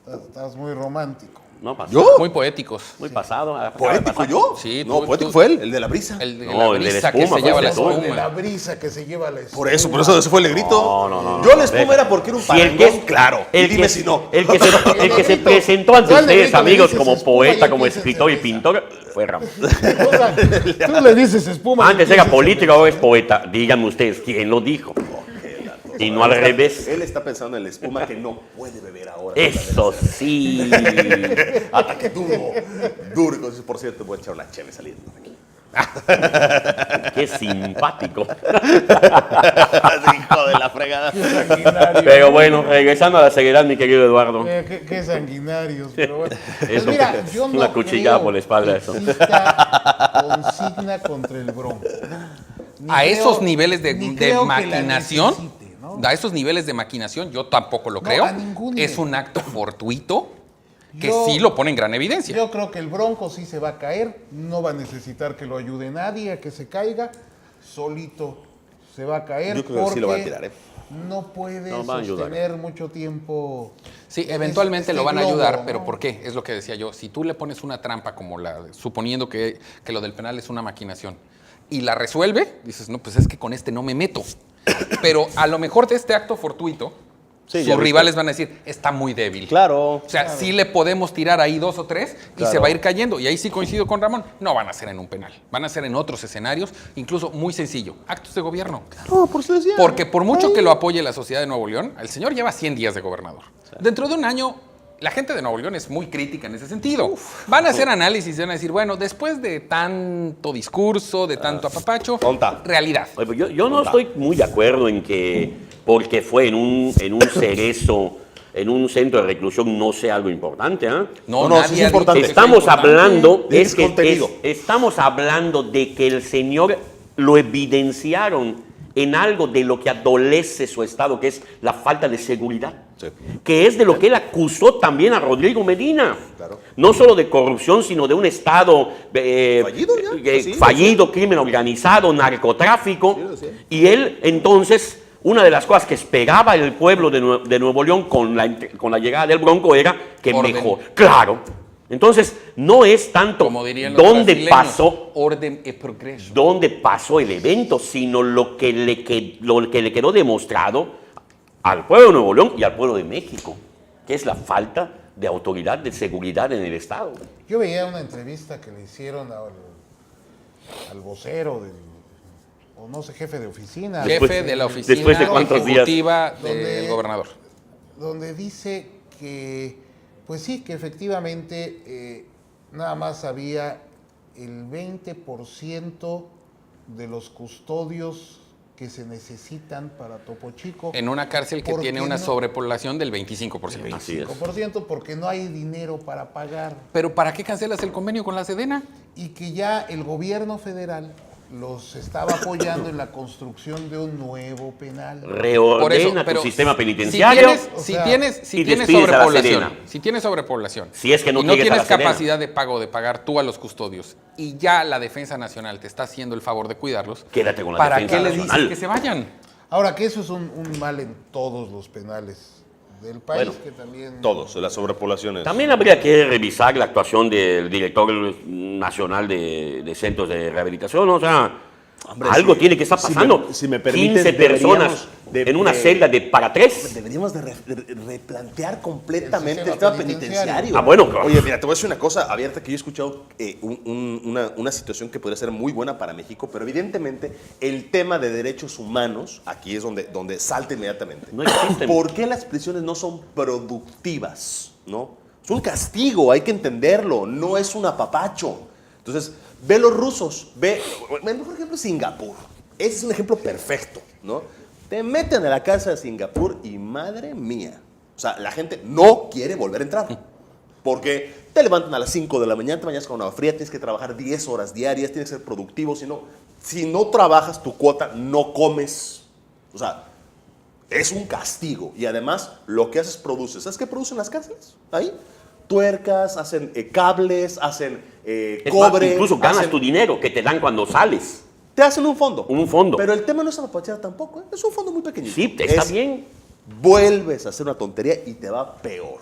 Estás muy romántico. No pasó. ¿Yo? Muy poéticos. Muy pasado. ¿Poético yo? Sí, No, tú- poético tú- fue él, el de la brisa. El de No, la el de la brisa que espuma, se lleva la fuiste tú. De la espuma. brisa que se lleva la espuma. Por eso ese fue el negrito. No. Yo la espuma era porque era un Si el parangón, que- claro. Y dime si no. El que se presentó ante ¿Cuál ustedes, negrito le amigos, dices como espuma y poeta, él como piensa en escritor y cerveza? pintor, fue Ramón. O sea, tú le dices espuma. Antes era político, ahora es poeta. Díganme ustedes, ¿quién lo dijo? Y no al revés. Él está pensando en la espuma que no puede beber ahora. Eso sí. Ataque duro. Duro. Entonces, por cierto, voy a echar una cheve saliendo de aquí. Qué simpático. Hijo de la fregada. Pero bueno, regresando a la seriedad, mi querido Eduardo. Qué sanguinarios, pero bueno. Es Pues mira, yo no una cuchillada creo por la espalda que eso. exista consigna contra el Bronco. Ni A creo- esos niveles de creo que la maquinación, necesite, ¿no? a esos niveles de maquinación, yo tampoco lo No, creo. a ningún Es nivel. un acto fortuito que Yo- sí lo pone en gran evidencia. Yo creo que el Bronco sí se va a caer, no va a necesitar que lo ayude nadie a que se caiga, solito se va a caer. Yo creo que sí lo van a porque tirar, ¿eh? No puede No, va a ayudar. sostener mucho tiempo. Sí, eventualmente este lo van a globo, ayudar, ¿no? pero ¿por qué? Es lo que decía yo. Si tú le pones una trampa como suponiendo que lo del penal es una maquinación, y la resuelve, dices, no, pues es que con este no me meto. Pero a lo mejor de este acto fortuito, Sí, ya sus viste. rivales van a decir, está muy débil. Claro. O sea, sí le podemos tirar ahí 2 o 3 y Claro. se va a ir cayendo. Y ahí sí coincido con Ramón. No van a ser en un penal. Van a ser en otros escenarios, incluso muy sencillo. Actos de gobierno. No, por eso decía. Porque por mucho que lo apoye la sociedad de Nuevo León, el señor lleva 100 días de gobernador. Dentro de un año, la gente de Nuevo León es muy crítica en ese sentido. Van a hacer análisis y van a decir, bueno, después de tanto discurso, de tanto apapacho, Tonta. realidad. Oye, pues yo no estoy muy de acuerdo en que porque fue en un cerezo, en un centro de reclusión, no sea algo importante. ¿Ah? No, nadie sí es ha dicho importante. que sea Estamos importante. hablando, Es contenido. estamos hablando de que el señor lo evidenciaron en algo de lo que adolece su estado, que es la falta de seguridad. Sí. Que es de lo que él acusó también a Rodrigo Medina. Claro. No solo de corrupción, sino de un estado Fallido ya, sí, fallido, crimen organizado, narcotráfico. Sí. Y él, entonces, una de las cosas que esperaba el pueblo de Nuevo León con la llegada del Bronco era que Orden. mejor. Claro. Entonces, no es tanto Como dirían los dónde brasileños, pasó, orden y progreso. dónde pasó el evento, sino lo que le quedó demostrado al pueblo de Nuevo León y al pueblo de México, que es la falta de autoridad, de seguridad en el Estado. Yo veía una entrevista que le hicieron al vocero o no sé, jefe de oficina. Jefe de la oficina después de cuántos días. ejecutiva Donde- del gobernador. Donde dice que, pues sí, que efectivamente nada más había el 20% de los custodios que se necesitan para Topo Chico. En una cárcel que tiene una sobrepoblación del 25%. Así es. 25% porque no hay dinero para pagar. ¿Pero para qué cancelas el convenio con la Sedena? Y que ya el gobierno federal los estaba apoyando en la construcción de un nuevo penal. Reordena tu sistema penitenciario. Si tienes sobrepoblación, si es que no y no tienes a la Sedena, capacidad de pagar tú a los custodios y ya la Defensa Nacional te está haciendo el favor de cuidarlos, quédate con la ¿para Defensa qué les Nacional? dices que se vayan? Ahora que eso es un mal en todos los penales del país, Bueno, que también... Todos, la sobrepoblación es... También habría que revisar la actuación del director nacional de centros de rehabilitación, o sea, hombre, algo tiene que estar pasando. Si me permites, 15 personas en una celda para 3. Deberíamos de replantear completamente el sistema penitenciario. Ah, bueno. Oye, mira, te voy a decir una cosa abierta que yo he escuchado, una situación que podría ser muy buena para México, pero evidentemente el tema de derechos humanos, aquí es donde salta inmediatamente. No existen. ¿Por qué las prisiones no son productivas? ¿No? Es un castigo, hay que entenderlo, no es un apapacho. Entonces, ve los rusos, por ejemplo, Singapur. Ese es un ejemplo perfecto, ¿no? Te meten a la cárcel de Singapur y madre mía. O sea, la gente no quiere volver a entrar. Porque te levantan a las 5 de la mañana, te bañas con agua fría, tienes que trabajar 10 horas diarias, tienes que ser productivo. Si no trabajas tu cuota, no comes. O sea, es un castigo. Y además, lo que haces, produces. ¿Sabes qué producen las cárceles? Ahí. Tuercas, hacen cables, hacen cobre. Incluso ganas tu dinero que te dan cuando sales. Te hacen un fondo. Un fondo. Pero el tema no es apapachar tampoco, ¿eh? Es un fondo muy pequeñito. Sí, está bien. Vuelves a hacer una tontería y te va peor.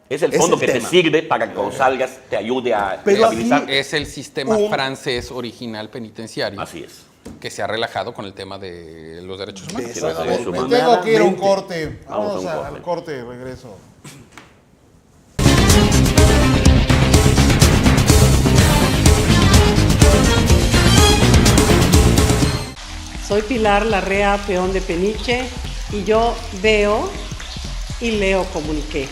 Es el fondo que te sirve para que cuando salgas te ayude a rehabilitar. Es el sistema francés original penitenciario. Así es. Que se ha relajado con el tema de los derechos humanos. Me tengo que ir a un corte. Vamos al corte y regreso. Soy Pilar Larrea Peón de Peniche y yo veo y leo Comuniqué.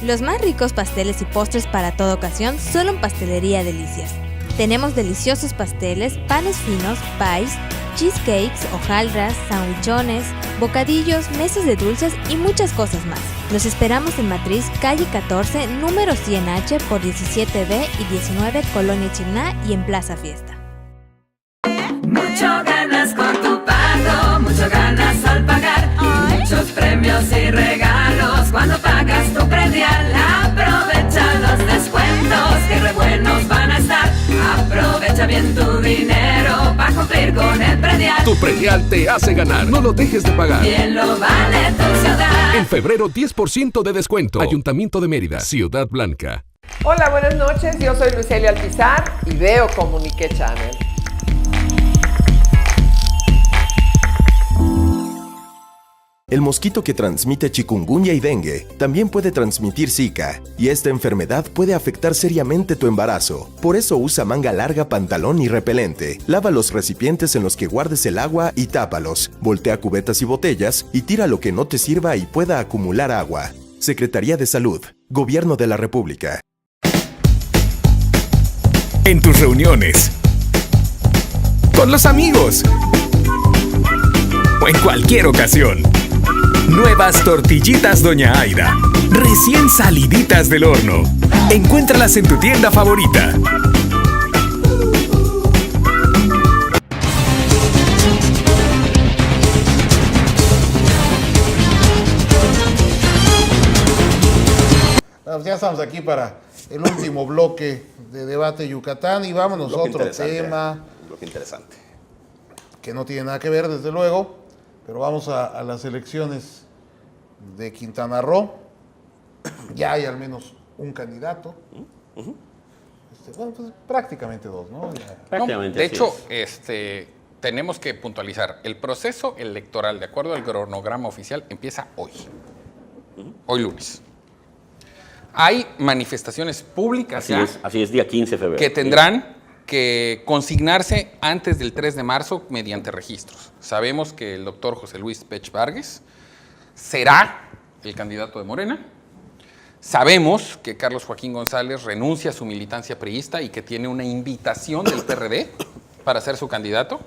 Los más ricos pasteles y postres para toda ocasión solo en Pastelería Delicias. Tenemos deliciosos pasteles, panes finos, pies, cheesecakes, hojaldras, sandwichones, bocadillos, mesas de dulces y muchas cosas más. Los esperamos en Matriz, calle 14, número 100H por 17B y 19, Colonia Chimná y en Plaza Fiesta. Mucho ganas con tu pago, mucho ganas al pagar. Muchos premios y regalos cuando pagas tu predial. Aprovecha los descuentos que re buenos van a estar. Aprovecha bien tu dinero para cumplir con el predial. Tu predial te hace ganar, no lo dejes de pagar. Bien lo vale tu ciudad. En febrero 10% de descuento. Ayuntamiento de Mérida, Ciudad Blanca. Hola, buenas noches, yo soy Lucelia Alpizar y veo Comuniqué Channel. El mosquito que transmite chikungunya y dengue también puede transmitir Zika, y esta enfermedad puede afectar seriamente tu embarazo. Por eso usa manga larga, pantalón y repelente. Lava los recipientes en los que guardes el agua y tápalos. Voltea cubetas y botellas y tira lo que no te sirva y pueda acumular agua. Secretaría de Salud, Gobierno de la República. En tus reuniones, con los amigos o en cualquier ocasión. Nuevas tortillitas Doña Aida, recién saliditas del horno. Encuéntralas en tu tienda favorita. Ya estamos aquí para el último bloque de Debate Yucatán y vámonos a otro tema. Un bloque interesante. Que no tiene nada que ver, desde luego, pero vamos a las elecciones de Quintana Roo. Ya hay al menos un candidato. Bueno, pues prácticamente dos, ¿no? Prácticamente. De hecho, tenemos que puntualizar. El proceso electoral, de acuerdo al cronograma oficial, empieza hoy. Hoy lunes. Hay manifestaciones públicas así es, día 15 de febrero. Que tendrán que consignarse antes del 3 de marzo mediante registros. Sabemos que el doctor José Luis Pech Vargas será el candidato de Morena. Sabemos que Carlos Joaquín González renuncia a su militancia priista y que tiene una invitación del PRD para ser su candidato.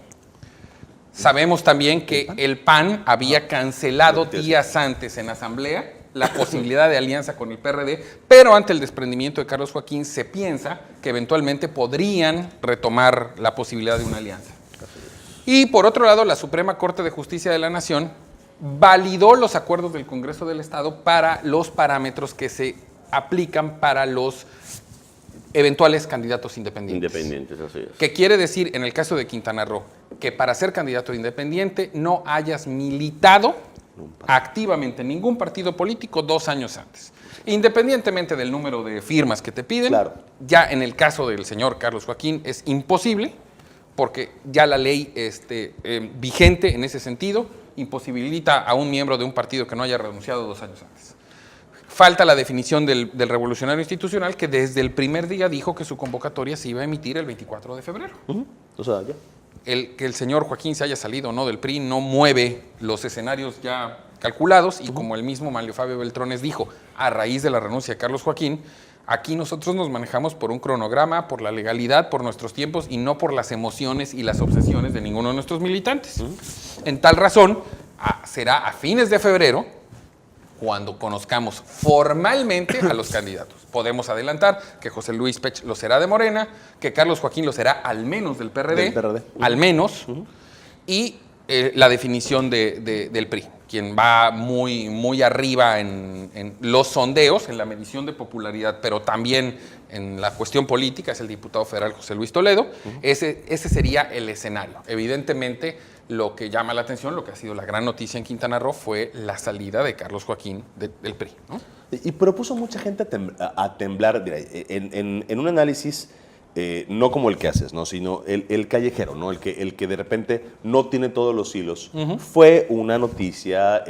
Sabemos también que el PAN había cancelado días antes en asamblea la posibilidad de alianza con el PRD, pero ante el desprendimiento de Carlos Joaquín se piensa que eventualmente podrían retomar la posibilidad de una alianza. Y por otro lado, la Suprema Corte de Justicia de la Nación validó los acuerdos del Congreso del Estado para los parámetros que se aplican para los eventuales candidatos independientes. Así es. ¿Qué quiere decir en el caso de Quintana Roo? Que para ser candidato independiente no hayas militado activamente en ningún partido político 2 años antes. Independientemente del número de firmas que te piden, ya en el caso del señor Carlos Joaquín es imposible, porque ya la ley vigente en ese sentido imposibilita a un miembro de un partido que no haya renunciado 2 años antes. Falta la definición del revolucionario institucional, que desde el primer día dijo que su convocatoria se iba a emitir el 24 de febrero. O sea, ya. Que el señor Joaquín se haya salido o no del PRI no mueve los escenarios ya calculados, y como el mismo Manlio Fabio Beltrones dijo, a raíz de la renuncia de Carlos Joaquín, aquí nosotros nos manejamos por un cronograma, por la legalidad, por nuestros tiempos y no por las emociones y las obsesiones de ninguno de nuestros militantes. En tal razón, será a fines de febrero cuando conozcamos formalmente a los candidatos. Podemos adelantar que José Luis Pech lo será de Morena, que Carlos Joaquín lo será al menos del PRD, al menos, y la definición del PRI, quien va muy, muy arriba en los sondeos, en la medición de popularidad, pero también en la cuestión política, es el diputado federal José Luis Toledo. Ese sería el escenario. Evidentemente, lo que llama la atención, lo que ha sido la gran noticia en Quintana Roo, fue la salida de Carlos Joaquín del PRI, ¿no? Y propuso mucha gente a temblar, mira, en un análisis no como el que haces, ¿no? Sino el callejero, ¿no? El que de repente no tiene todos los hilos. Fue una noticia,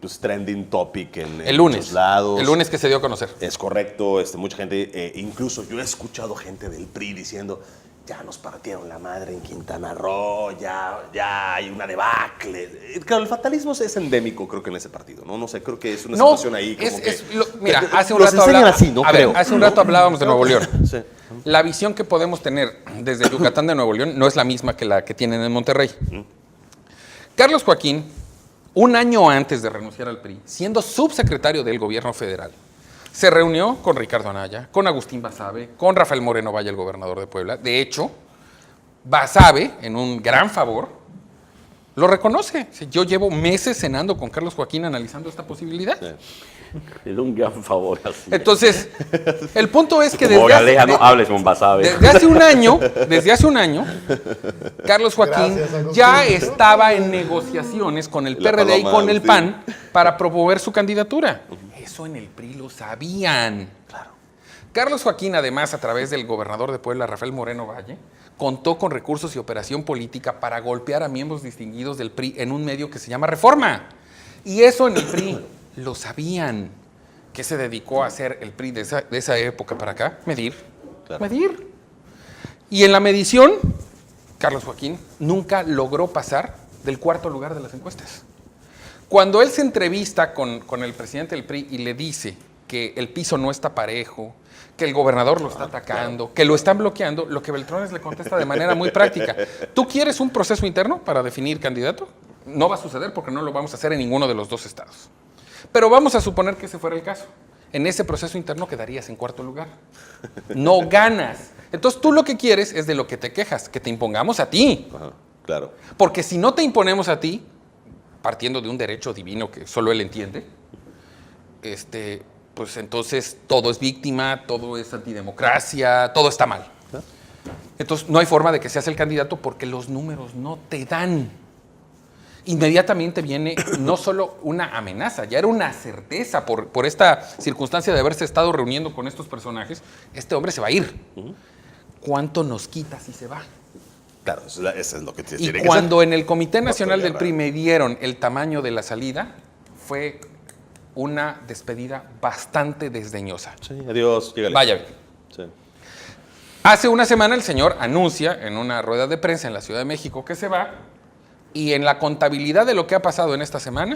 pues trending topic en muchos lados. El lunes que se dio a conocer. Es correcto, mucha gente, incluso yo he escuchado gente del PRI diciendo, ya nos partieron la madre en Quintana Roo, ya hay una debacle. Claro, el fatalismo es endémico, creo que en ese partido, ¿no? No sé, creo que es una situación ahí como mira, hace un rato hablábamos de Nuevo León. Sí. La visión que podemos tener desde Yucatán de Nuevo León no es la misma que la que tienen en Monterrey. Carlos Joaquín, un año antes de renunciar al PRI, siendo subsecretario del gobierno federal, se reunió con Ricardo Anaya, con Agustín Basabe, con Rafael Moreno Valle, el gobernador de Puebla. De hecho, Basabe, en un gran favor, lo reconoce. Yo llevo meses cenando con Carlos Joaquín analizando esta posibilidad. Es un gran favor. Así. Entonces, el punto es que no hables con Basabe. Desde hace un año, Carlos Joaquín ya estaba en negociaciones con el PRD y con el PAN para promover su candidatura. Eso en el PRI lo sabían. Claro. Carlos Joaquín, además, a través del gobernador de Puebla, Rafael Moreno Valle, contó con recursos y operación política para golpear a miembros distinguidos del PRI en un medio que se llama Reforma. Y eso en el PRI lo sabían. ¿Qué se dedicó a hacer el PRI de esa época para acá? Medir. Claro. Medir. Y en la medición, Carlos Joaquín nunca logró pasar del 4º lugar de las encuestas. Cuando él se entrevista con el presidente del PRI y le dice que el piso no está parejo, que el gobernador lo está atacando, que lo están bloqueando, lo que Beltrones le contesta de manera muy práctica. ¿Tú quieres un proceso interno para definir candidato? No va a suceder porque no lo vamos a hacer en ninguno de los 2 estados. Pero vamos a suponer que ese fuera el caso. En ese proceso interno quedarías en 4º lugar. No ganas. Entonces tú lo que quieres es de lo que te quejas, que te impongamos a ti. Ajá, claro. Porque si no te imponemos a ti, partiendo de un derecho divino que solo él entiende, pues entonces todo es víctima, todo es antidemocracia, todo está mal. Entonces no hay forma de que seas el candidato porque los números no te dan. Inmediatamente viene no solo una amenaza, ya era una certeza por esta circunstancia de haberse estado reuniendo con estos personajes. Este hombre se va a ir. ¿Cuánto nos quita si se va? Claro, eso es lo que tiene que hacer. Y cuando en el Comité Nacional del PRI me dieron el tamaño de la salida, fue una despedida bastante desdeñosa. Sí, adiós, llégale. Vaya bien. Sí. Hace una semana el señor anuncia en una rueda de prensa en la Ciudad de México que se va, y en la contabilidad de lo que ha pasado en esta semana,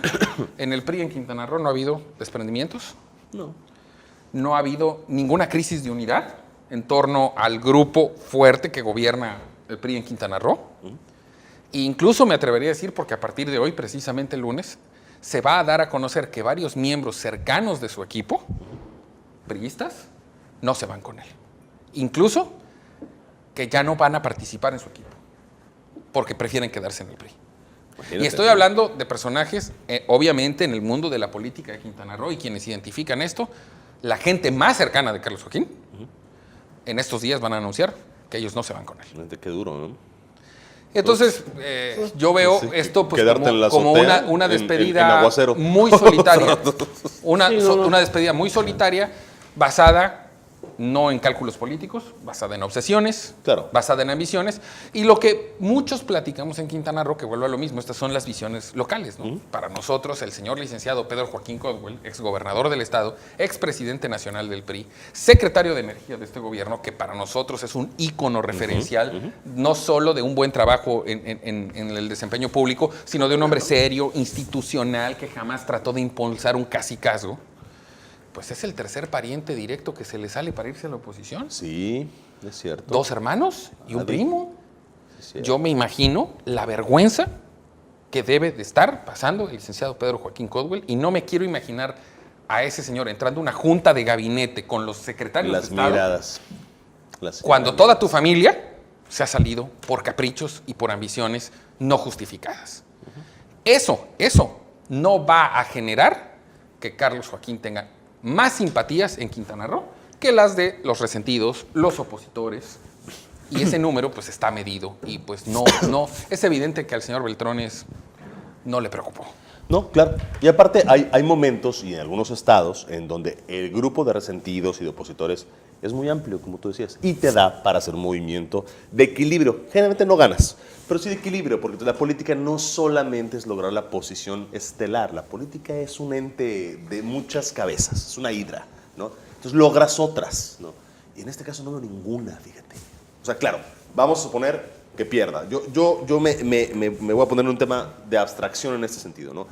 en el PRI en Quintana Roo no ha habido desprendimientos. No. no ha habido ninguna crisis de unidad en torno al grupo fuerte que gobierna el PRI en Quintana Roo. E incluso me atrevería a decir, porque a partir de hoy, precisamente el lunes, se va a dar a conocer que varios miembros cercanos de su equipo, priistas, no se van con él. Incluso que ya no van a participar en su equipo, porque prefieren quedarse en el PRI. Y estoy hablando de personajes, obviamente, en el mundo de la política de Quintana Roo, y quienes identifican esto, la gente más cercana de Carlos Joaquín, en estos días van a anunciar que ellos no se van con él. Qué duro, ¿no? Entonces, yo veo esto pues, como una despedida en muy solitaria. Una despedida muy solitaria, basada no en cálculos políticos, basada en obsesiones, basada en ambiciones, y lo que muchos platicamos en Quintana Roo, que vuelve a lo mismo, estas son las visiones locales, ¿no? Para nosotros, el señor licenciado Pedro Joaquín Codwell, exgobernador del estado, expresidente nacional del PRI, secretario de Energía de este gobierno, que para nosotros es un ícono referencial, no solo de un buen trabajo en el desempeño público, sino de un hombre serio, institucional, que jamás trató de impulsar un cacicazgo. Pues es el tercer pariente directo que se le sale para irse a la oposición. Sí, es cierto. 2 hermanos y un primo. Yo me imagino la vergüenza que debe de estar pasando el licenciado Pedro Joaquín Codwell, y no me quiero imaginar a ese señor entrando a una junta de gabinete con los secretarios de Estado. Miradas. Cuando toda tu familia se ha salido por caprichos y por ambiciones no justificadas. Eso no va a generar que Carlos Joaquín tenga más simpatías en Quintana Roo que las de los resentidos, los opositores, y ese número pues está medido, y pues no, es evidente que al señor Beltrones no le preocupó. No, claro. Y aparte hay momentos, y en algunos estados, en donde el grupo de resentidos y de opositores es muy amplio, como tú decías, y te da para hacer un movimiento de equilibrio. Generalmente no ganas, pero sí de equilibrio, porque la política no solamente es lograr la posición estelar, la política es un ente de muchas cabezas, es una hidra, ¿no? Entonces logras otras, ¿no? Y en este caso no veo ninguna, fíjate. O sea, claro, vamos a suponer que pierda. Yo me voy a poner en un tema de abstracción en este sentido, ¿no?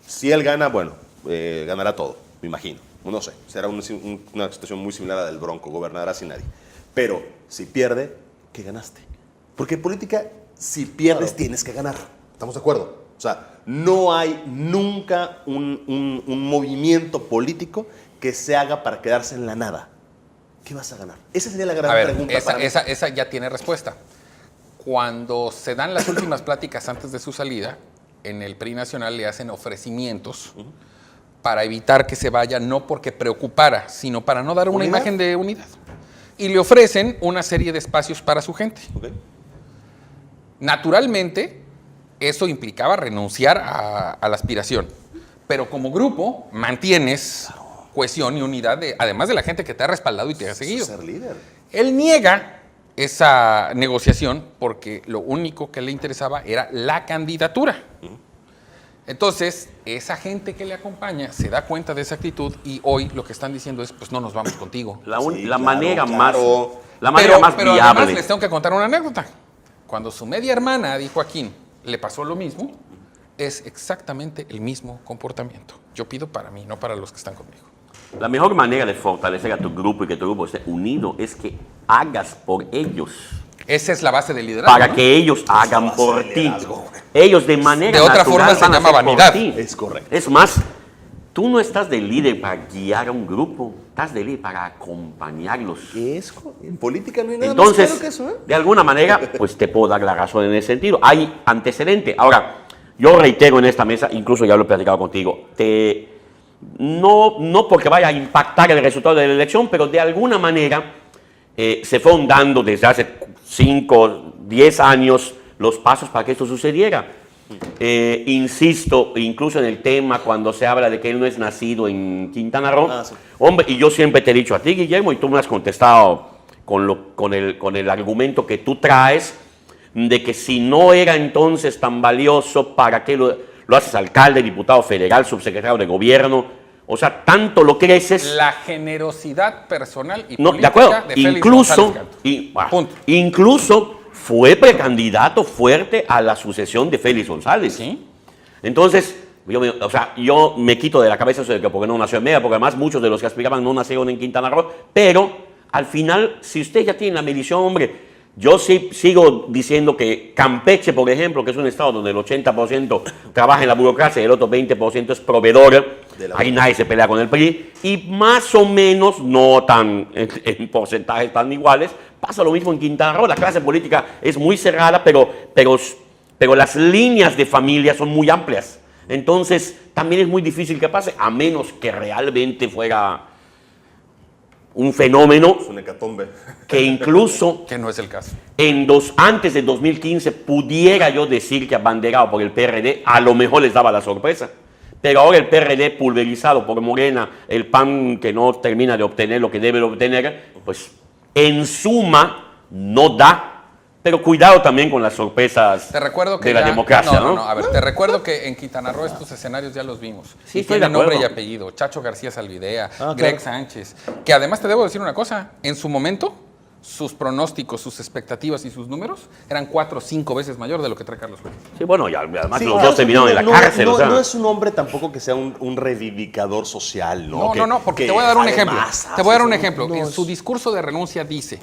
Si él gana, bueno, ganará todo, me imagino. No sé, será una situación muy similar a la del Bronco, gobernará sin nadie. Pero si pierde, ¿qué ganaste? Porque en política, si pierdes, tienes que ganar. ¿Estamos de acuerdo? O sea, no hay nunca un movimiento político que se haga para quedarse en la nada. ¿Qué vas a ganar? Esa sería la gran pregunta. Esa ya tiene respuesta. Cuando se dan las últimas pláticas antes de su salida, en el PRI nacional le hacen ofrecimientos para evitar que se vaya, no porque preocupara, sino para no dar una imagen de unidad. Y le ofrecen una serie de espacios para su gente. Naturalmente, eso implicaba renunciar a la aspiración. Pero como grupo, mantienes cohesión y unidad, además de la gente que te ha respaldado y te ha seguido. Ser líder. Él niega esa negociación porque lo único que le interesaba era la candidatura. Entonces, esa gente que le acompaña se da cuenta de esa actitud, y hoy lo que están diciendo es, pues no nos vamos contigo. La manera más pero viable. Además les tengo que contar una anécdota. Cuando su media hermana, dijo Joaquín, le pasó lo mismo, es exactamente el mismo comportamiento. Yo pido para mí, no para los que están conmigo. La mejor manera de fortalecer a tu grupo y que tu grupo esté unido es que hagas por ellos. Esa es la base del liderazgo. Para que ellos hagan por ti. Ellos de manera de otra forma se llama vanidad. Es correcto. Es más, tú no estás de líder para guiar a un grupo, estás de líder para acompañarlos. En política no hay nada Entonces, más claro que eso, ¿eh? De alguna manera, pues te puedo dar la razón en ese sentido. Hay antecedente. Ahora, yo reitero en esta mesa, incluso ya lo he platicado contigo, no porque vaya a impactar el resultado de la elección, pero de alguna manera se fueron dando desde hace 5, 10 años los pasos para que esto sucediera. Insisto, incluso en el tema cuando se habla de que él no es nacido en Quintana Roo. Sí. Hombre, y yo siempre te he dicho a ti, Guillermo, y tú me has contestado con el argumento que tú traes, de que si no era entonces tan valioso, ¿para qué lo haces alcalde, diputado federal, subsecretario de gobierno? O sea, tanto lo creces. La generosidad personal y política de acuerdo. Punto. Incluso fue precandidato fuerte a la sucesión de Félix González. ¿Sí? Entonces, Yo me quito de la cabeza eso de que porque no nació en Mérida, porque además muchos de los que aspiraban no nacieron en Quintana Roo, pero al final, si usted ya tiene la medición, hombre, yo sí sigo diciendo que Campeche, por ejemplo, que es un estado donde el 80% trabaja en la burocracia y el otro 20% es proveedor, ahí nadie se pelea con el PRI, y más o menos, no tan en porcentajes tan iguales, pasa lo mismo en Quintana Roo. La clase política es muy cerrada, pero las líneas de familia son muy amplias. Entonces, también es muy difícil que pase, a menos que realmente fuera un fenómeno que incluso que no es el caso. Antes de 2015 pudiera yo decir que abanderado por el PRD a lo mejor les daba la sorpresa, pero ahora el PRD pulverizado por Morena, el PAN que no termina de obtener lo que debe obtener, pues en suma no da. Pero cuidado también con las sorpresas de la democracia, ¿no? A ver, te recuerdo que en Quintana Roo estos escenarios ya los vimos. Sí, tiene nombre y apellido. Chacho García Salvidea, Greg Sánchez. Que además te debo decir una cosa. En su momento, sus pronósticos, sus expectativas y sus números eran 4 o 5 veces mayor de lo que trae Carlos Fuentes. Sí, bueno, y además los dos terminaron en la cárcel. No es un hombre tampoco que sea un reivindicador social, ¿no? No, porque te voy a dar un ejemplo. Te voy a dar un ejemplo. En su discurso de renuncia dice,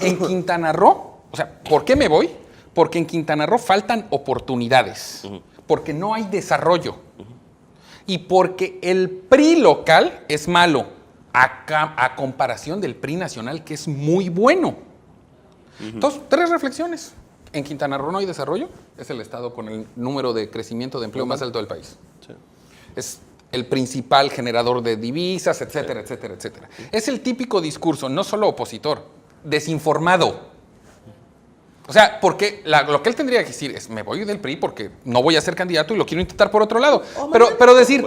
en Quintana Roo, o sea, ¿por qué me voy? Porque en Quintana Roo faltan oportunidades, porque no hay desarrollo y porque el PRI local es malo a comparación del PRI nacional, que es muy bueno. Entonces, 3 reflexiones. En Quintana Roo no hay desarrollo, es el estado con el número de crecimiento de empleo más alto del país. Sí. Es el principal generador de divisas, etcétera, etcétera, etcétera. Es el típico discurso, no solo opositor, desinformado. O sea, porque lo que él tendría que decir es, me voy del PRI porque no voy a ser candidato y lo quiero intentar por otro lado. Pero decir,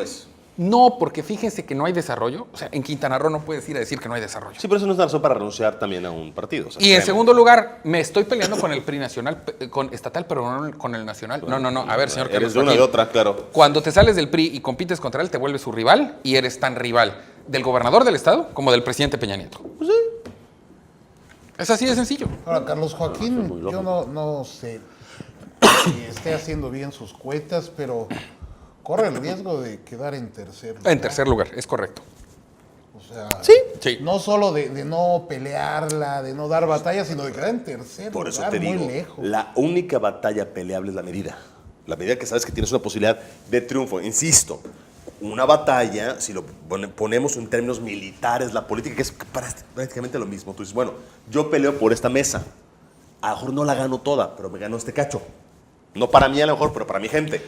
no, porque fíjense que no hay desarrollo. O sea, en Quintana Roo no puedes ir a decir que no hay desarrollo. Sí, pero eso no es una razón para renunciar también a un partido. O sea, y en segundo lugar, me estoy peleando con el PRI nacional, con estatal, pero no con el nacional. No. A ver, señor Carlos. Eres de una y otra, claro. Cuando te sales del PRI y compites contra él, te vuelves su rival y eres tan rival del gobernador del estado como del presidente Peña Nieto. Pues sí. Es así de sencillo. Ahora, Carlos Joaquín, yo no sé si esté haciendo bien sus cuentas, pero corre el riesgo de quedar en tercer lugar. En tercer lugar, es correcto. O sea, sí. No solo de no pelearla, de no dar batalla, sino de quedar en tercer lugar. Por eso te digo, muy lejos. La única batalla peleable es la medida. La medida que sabes que tienes una posibilidad de triunfo. Insisto, una batalla, si lo ponemos en términos militares, la política, que es prácticamente lo mismo. Tú dices, bueno, yo peleo por esta mesa. A lo mejor no la gano toda, pero me gano este cacho. No para mí a lo mejor, pero para mi gente.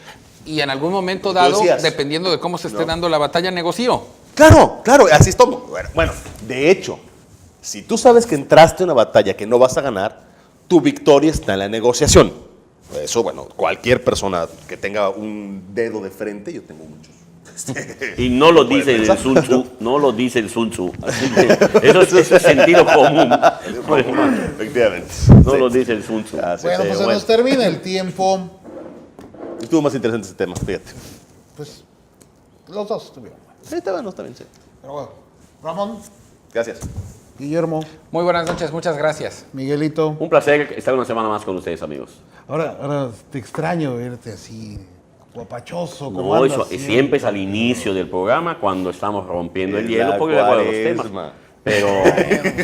Y en algún momento dado, dependiendo de cómo se esté dando la batalla, negocio. Claro, así es todo. Bueno, de hecho, si tú sabes que entraste en una batalla que no vas a ganar, tu victoria está en la negociación. Eso, bueno, cualquier persona que tenga un dedo de frente, yo tengo muchos. Y no lo dice el Sun Tzu, no lo dice el Sun Tzu. Eso es sentido común. Efectivamente. No lo dice el Sun Tzu. Bueno, pues se nos termina el tiempo. Estuvo más interesante ese tema, fíjate. Pues los dos estuvieron. Sí, está bien, sí. Pero bueno, Ramón. Gracias. Guillermo. Muy buenas noches, muchas gracias. Miguelito. Un placer estar una semana más con ustedes, amigos. Ahora te extraño verte así, guapachoso. No, eso siempre es al inicio del programa, cuando estamos rompiendo el hielo, porque de acuerdo a los temas. Pero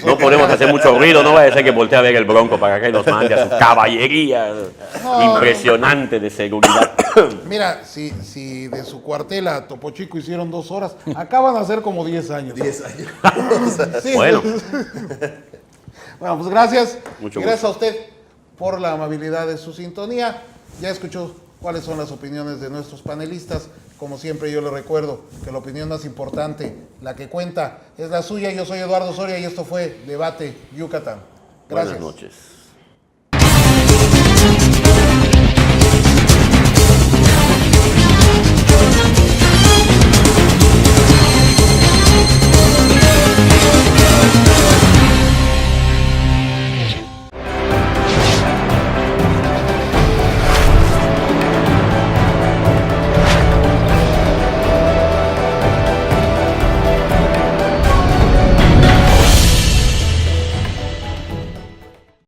no podemos hacer mucho ruido, no vaya a ser que voltee a ver el Bronco para que nos mande a su caballería impresionante de seguridad. Mira, si de su cuartel a Topo Chico hicieron 2 horas, acaban de hacer como 10 años. 10 años. Sí. Bueno. Bueno, pues gracias. Mucho gracias a usted por la amabilidad de su sintonía. Ya escuchó cuáles son las opiniones de nuestros panelistas. Como siempre yo le recuerdo que la opinión más importante, la que cuenta, es la suya. Yo soy Eduardo Soria y esto fue Debate Yucatán. Gracias. Buenas noches.